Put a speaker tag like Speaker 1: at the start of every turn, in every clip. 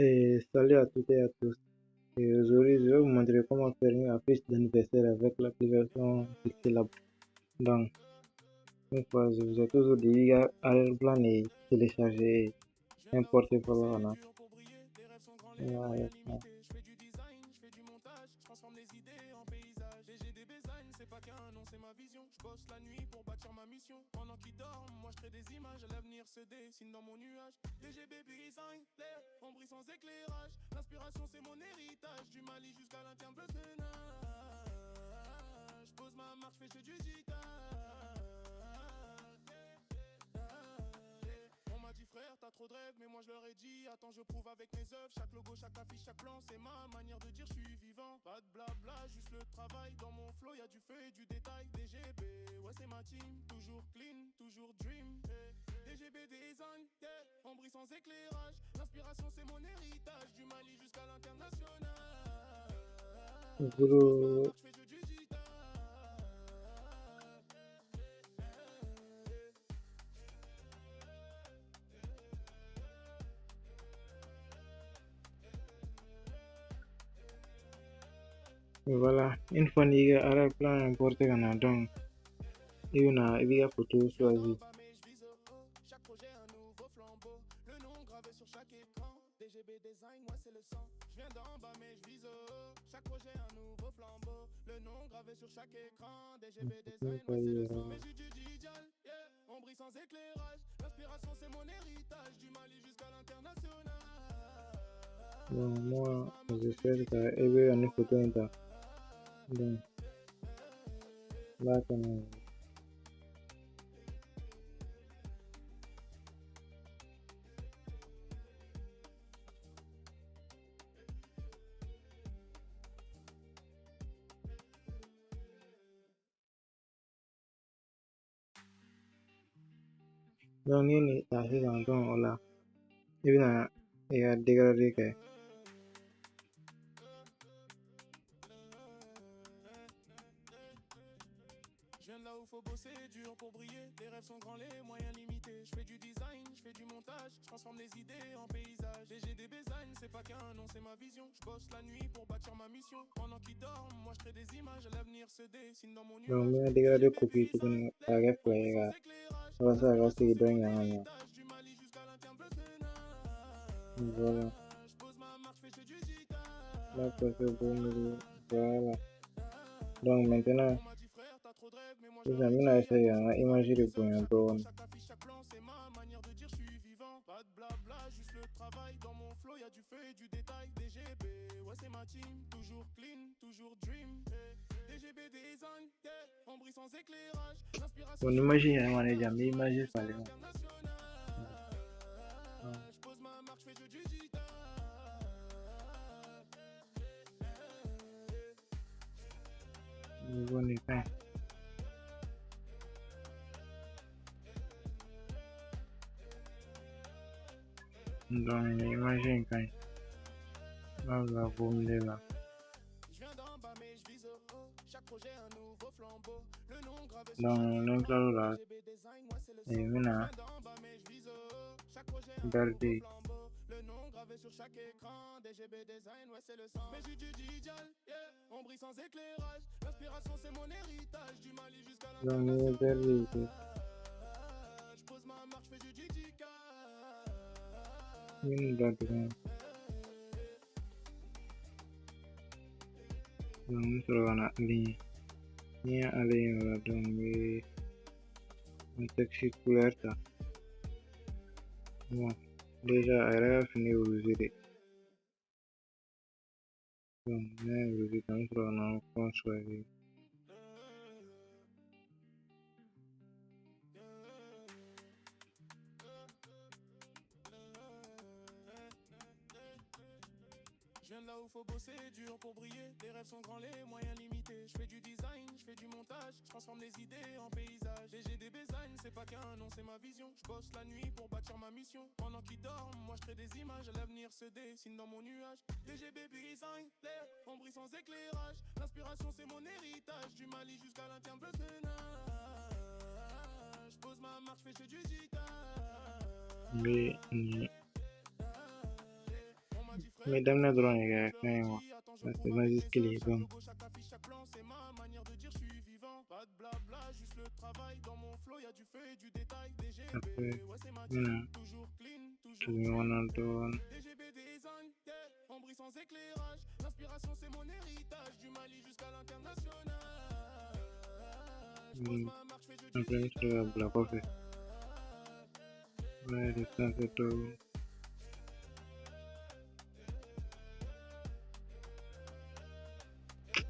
Speaker 1: Et salut à toutes et à tous. Et aujourd'hui, je vais vous montrer comment faire une affiche d'anniversaire avec l'application Pixelab. Donc, une fois, je vous ai toujours dit, à plan et télécharger, importer voilà. Voilà. Guru, voilà. Une fois, il y a un plan importer, donc, il y a une photo choisie. Donc, moi, je cherche une photo. Donc, là, quand même. Donc, il y a des gens là. Il y a dégradé que. Donc, il y a dégradé copie qui est avec quoi. Ça va se donner. Voilà. Là, parce que voilà. Donc, maintenant, j'amène à essayer d'imaginer le point. On imagine un manager, mais imagine pas les gens. Bon, donc, imagine quand là, la bombe là. Donc, là, et maintenant, Berdi. Donc, Berdi. Donc, on ni aller donc taxi couleur ça. Bon, déjà, elle a fini au musée. Donc, vous êtes en train de construire. Mais, Mesdames les drones, les gars, c'est ma skill, donc. Après, tout le monde en donne. Après, je vais la coffee. Ouais, c'est tout.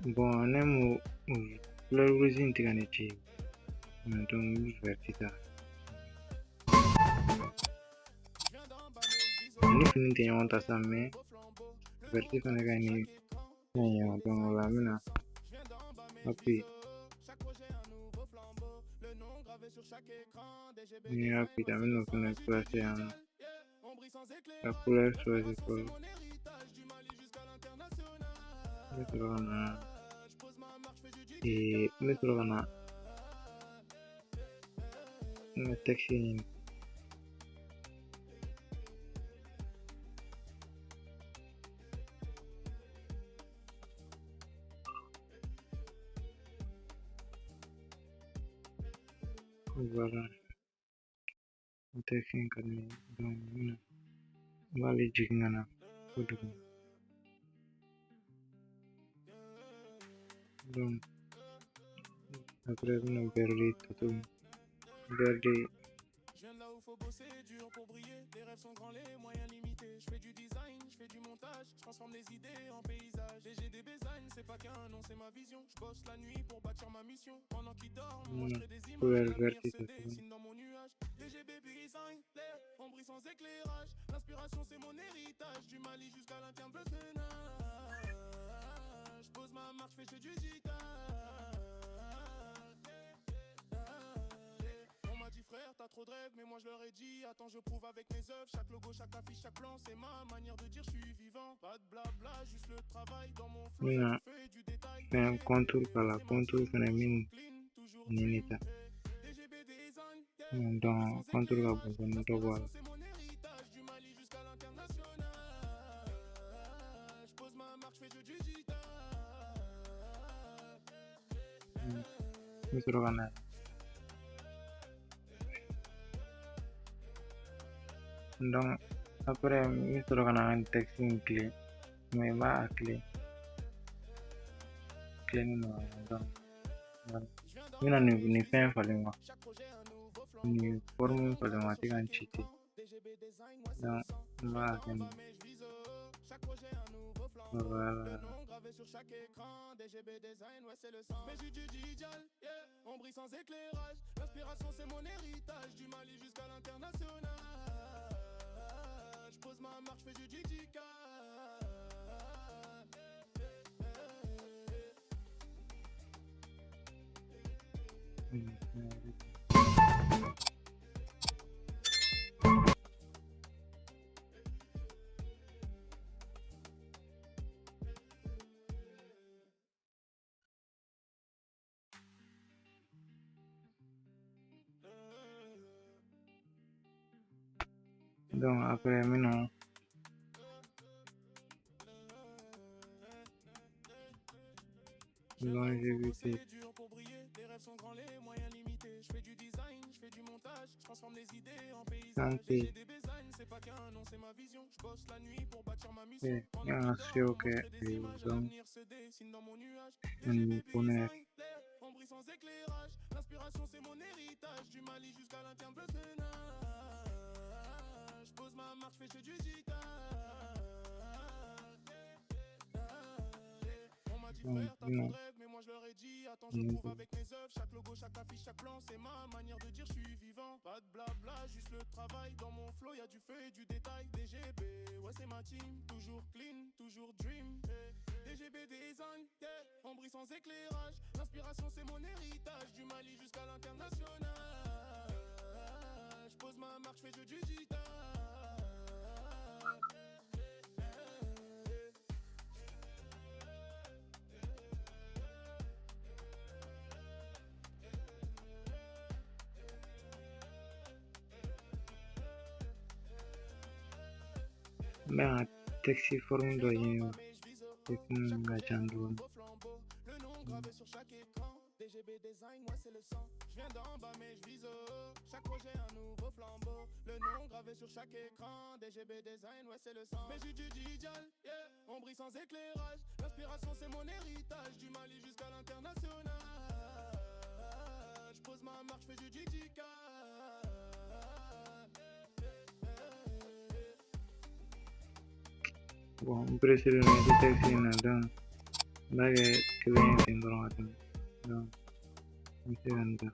Speaker 1: Bon, on aime le rosine tiganichi. Donc, vertita. Ni fini te yon ta samme. Vertita ne gani. Donc, la mina. Api. Ni api, ta mina fini classe en. La couleur choisie pour. Metro kana taxi ni voilà taxi kan donc wali jigana kudu donc après on perdit tout perdit. Couleur vertita.
Speaker 2: T'as trop de rêves, mais moi je leur ai dit attends, je prouve avec mes œuvres. Chaque logo, chaque affiche, chaque plan, c'est ma manière de dire je suis vivant. Pas de blabla, juste le travail dans mon flow.
Speaker 1: Mina fait un contour par la contour féminine ninita. Donc contour la bonne de voir. Metro kana. Donc après metro kana un texte clé mais pas clé no donc mina ni fin falengwa ni forme falengwa tikan chiti donc va kan voilà donc après mina longévité santé et bien sûr que donc on connaît
Speaker 2: chaque logo, chaque affiche, chaque plan, c'est ma manière de dire je suis vivant. Pas de blabla, juste le travail dans mon flow, y'a du feu et du détail. DGB, ouais c'est ma team, toujours clean, toujours dream. DGB design, yeah, on brille sans éclairage. L'inspiration c'est mon héritage, du Mali jusqu'à l'international. Je pose ma marque, je fais du digital.
Speaker 1: ben taxi forme doyen c'est une gachando.
Speaker 2: Le nom gravé sur chaque écran. DGB Design, ouais c'est le sang. Je viens d'en bas mais je vise haut. Chaque projet un nouveau flambeau. Le nom gravé sur chaque écran. DGB Design, ouais c'est le sang. Mais j'ai du digital, yeah. On brille sans éclairage. L'inspiration c'est mon héritage. Du Mali jusqu'à l'international. Je pose ma marque, je fais du digital.
Speaker 1: Bon, preço de taxi nada. Baga cliente dentro ato. Então, isso anda.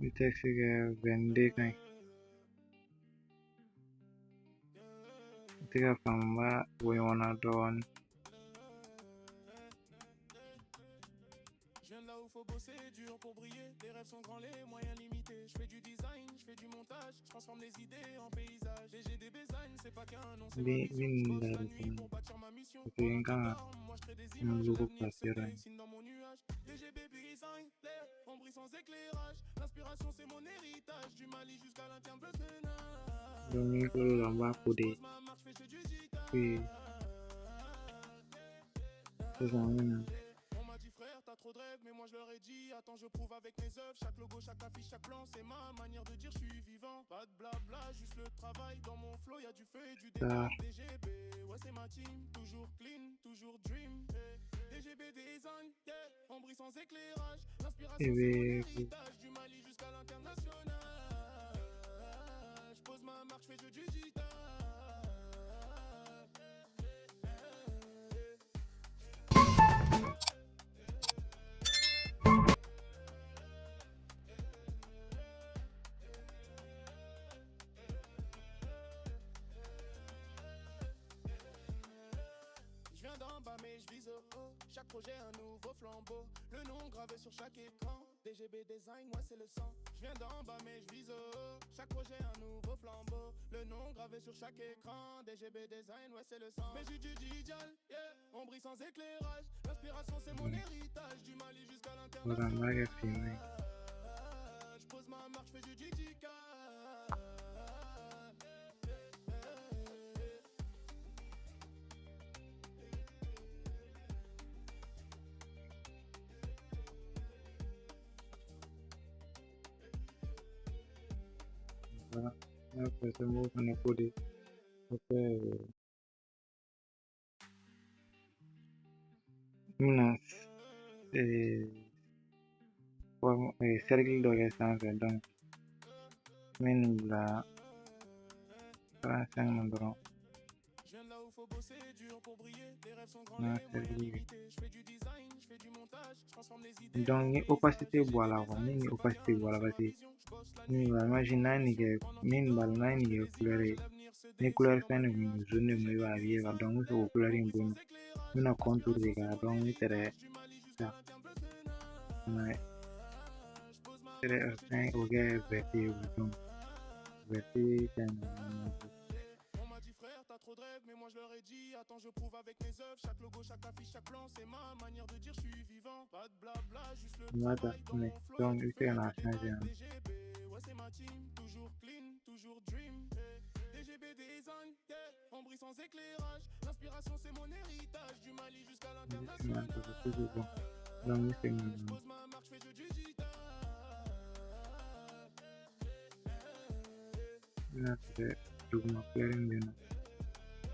Speaker 1: O taxi que vende kai. Tiga famba we wanna don.
Speaker 2: Je viens de là où faut bosser dur pour briller. Les rêves sont grands, les moyens limités. Je fais du design, je fais du montage. Je transforme les idées en paysage. DGD Design, c'est pas qu'un nom, c'est ma vision. Je pose la nuit pour bâtir ma mission. Pendant qu'ils dorment, moi je crée des images. L'avenir se dessine dans mon nuage. DGB Design, on brille sans éclairage. L'inspiration c'est mon héritage. Du Mali jusqu'à l'international.
Speaker 1: Donc, il va poder. Puis, c'est ça,
Speaker 2: t'as trop de rêves, mais moi je leur ai dit. Attends, je prouve avec mes œuvres. Chaque logo, chaque affiche, chaque plan, c'est ma manière de dire je suis vivant. Pas de blabla, juste le travail. Dans mon flow, y'a du feu et du détail. DGB, ouais, c'est ma team. Toujours clean, toujours dream. DGB Design, yeah. On brille sans éclairage. L'inspiration, c'est mon héritage. Du Mali jusqu'à l'international. Je pose ma marque, je fais du digital. Mais je vise au haut, chaque projet un nouveau flambeau. Le nom gravé sur chaque écran. DGB Design, moi c'est le sang. Je viens d'en bas mais je vise au haut. Chaque projet un nouveau flambeau. Le nom gravé sur chaque écran. DGB Design, ouais c'est le sang. Mais j'ai du digital, yeah. On brille sans éclairage. L'inspiration c'est mon héritage. Du Mali jusqu'à l'international. Je pose ma marque, je fais du digital.
Speaker 1: Voilà, après ce mot qu'on a codé, après, maintenant, cercle d'orchestration, donc, même la 35 numéros.
Speaker 2: Je viens de là où faut bosser dur pour briller. Les rêves sont grands, les moyens limités. Je fais du design, je fais du montage, je transforme les idées.
Speaker 1: Donc, opacité, voilà, ni opacité, voilà, parce que, imagine, ni balna, ni couleur, ni couleur fin, ni zone, ni varié, donc, c'est couleur, ni na contour, donc, ni tere, ça, mais, tere, fin, ok, verti, donc, verti,
Speaker 2: On m'a dit frère, t'as trop de rêves, mais moi je leur ai dit. Attends, je prouve avec mes œuvres. Chaque logo, chaque affiche, chaque plan, c'est ma manière de dire je suis vivant. Pas de blabla, juste le travail dans mon flow.
Speaker 1: donc, il fait un changement.
Speaker 2: DGB, ouais c'est ma team. Toujours clean, toujours dream. DGB Design, yeah. On brille sans éclairage. L'inspiration c'est mon héritage. Du Mali jusqu'à l'international.
Speaker 1: Donc, c'est
Speaker 2: Je pose ma marque, je fais du digital.
Speaker 1: là, c'est dogma clearing bien.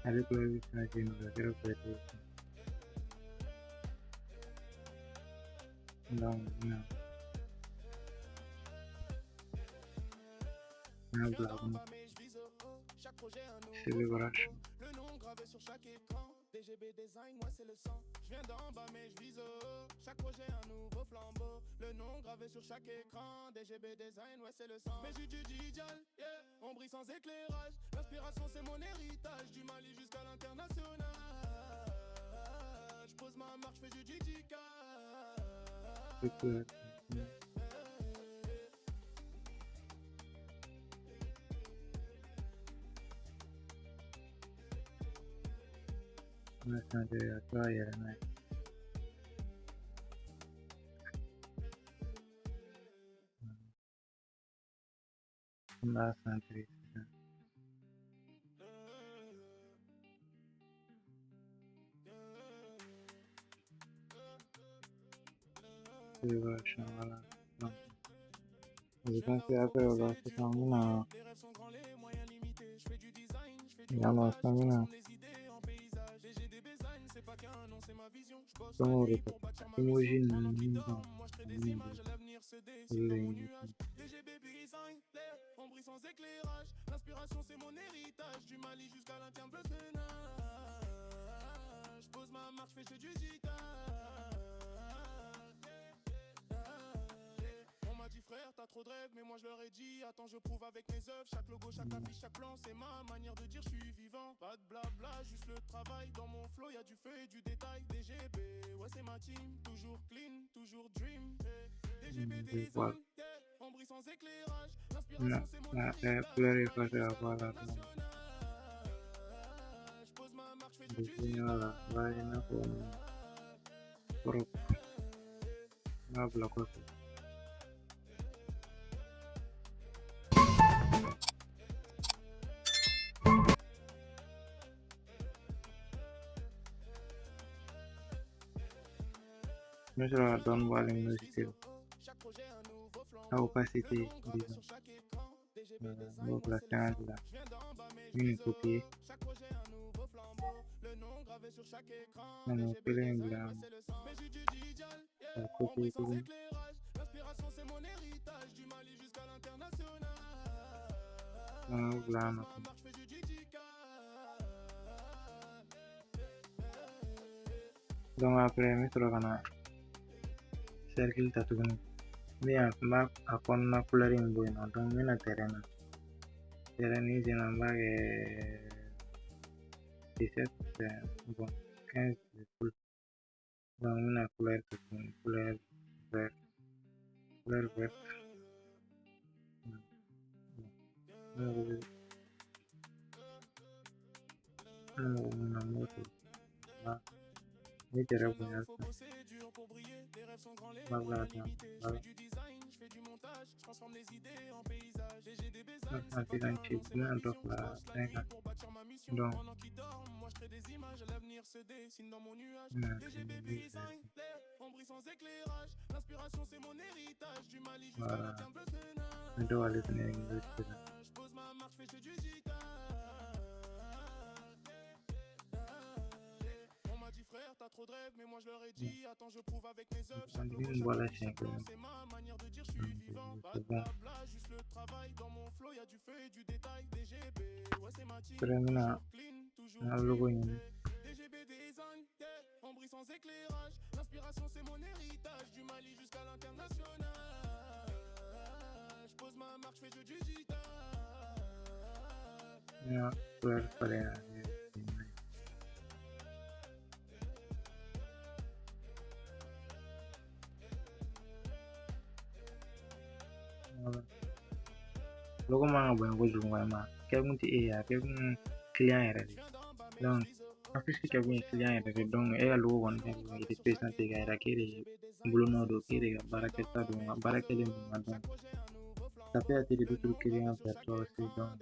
Speaker 1: Avec la vie, ça, j'ai une vraie opération. Donc, non. Un blabla. Célébration.
Speaker 2: Le nom gravé sur chaque écran. DGB Design, moi c'est le sang. Je viens d'en bas mais je vise au haut. Chaque projet un nouveau flambeau. Le nom gravé sur chaque écran. DGB Design, ouais c'est le sang. Mais j'ai du digital, yeah. On brille sans éclairage. L'inspiration c'est mon héritage. Du Mali jusqu'à l'international. Je pose ma marque, je fais du digital.
Speaker 1: Changer à toi, il y a la centrée. Voilà. Donc, je pense qu'après, on va se terminer. Il y a ma famille. Comme on répète, imagine
Speaker 2: sans éclairage, l'inspiration c'est mon héritage, du Mali jusqu'à l'international. Je pose ma marche, fais du digital. On m'a dit frère, t'as trop de rêves, mais moi je leur ai dit attends, je prouve avec mes œuvres. Chaque logo, chaque affiche, chaque plan, c'est ma manière de dire je suis vivant. Pas de blabla, juste le travail. Dans mon flow, y'a du feu et du détail. DGB, ouais c'est ma team, toujours clean, toujours dream. DGB design, on brille sans éclairage. L'inspiration c'est mon héritage.
Speaker 1: voilà.
Speaker 2: Je pose ma marche, fais
Speaker 1: Di sini wala lain aku korup nggak blokos. Misal don paling musik opacity bisa 12 lah ini kopi nama pilih yang bilang kopi itu bilang apa dong apa ini sudah kena circle tatu kan ini map akon na coloring boy no dong mina terena ini jangan pakai t-shirt bon 15 full dong mina couleur vert una moto ini cara punya nanti kan chipnya untuk lah dong itu wali yang gitu.
Speaker 2: T'as trop de rêves, mais moi je leur ai dit attends, je prouve avec mes œuvres.
Speaker 1: Voilà, c'est
Speaker 2: ma manière de dire je suis vivant. Pas de blabla, juste le travail. Dans mon flow, y'a du feu et du détail. DGB, ouais, c'est ma team. Toujours clean, toujours DGB design, on brille sans éclairage. L'inspiration, c'est mon héritage. Du Mali jusqu'à l'international. Je pose ma marche, fais du digital.
Speaker 1: Ya, pada logo manga boy ko junga ma ke mun ti e ya ke mun client era donc afis ke mun client era donc e logo won ke di special te ga era ke de buluno do ke de baraketa do barakele mo donc tapi ati de tout client per to si donc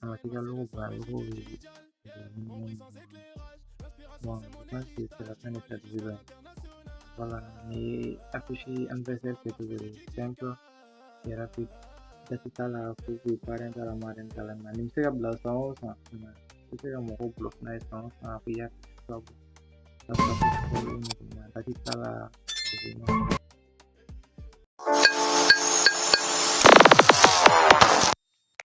Speaker 1: ama ti ga logo ba logo bon je pense que c'est la fin de cette vidéo. Voilà, et afficher anniversaire c'est simple et rapide. Kasi kala kuku parent kala maren kala na nimse ka blouse sa sa na kasi ka mo ko block na ito sa kuya sa kasi kala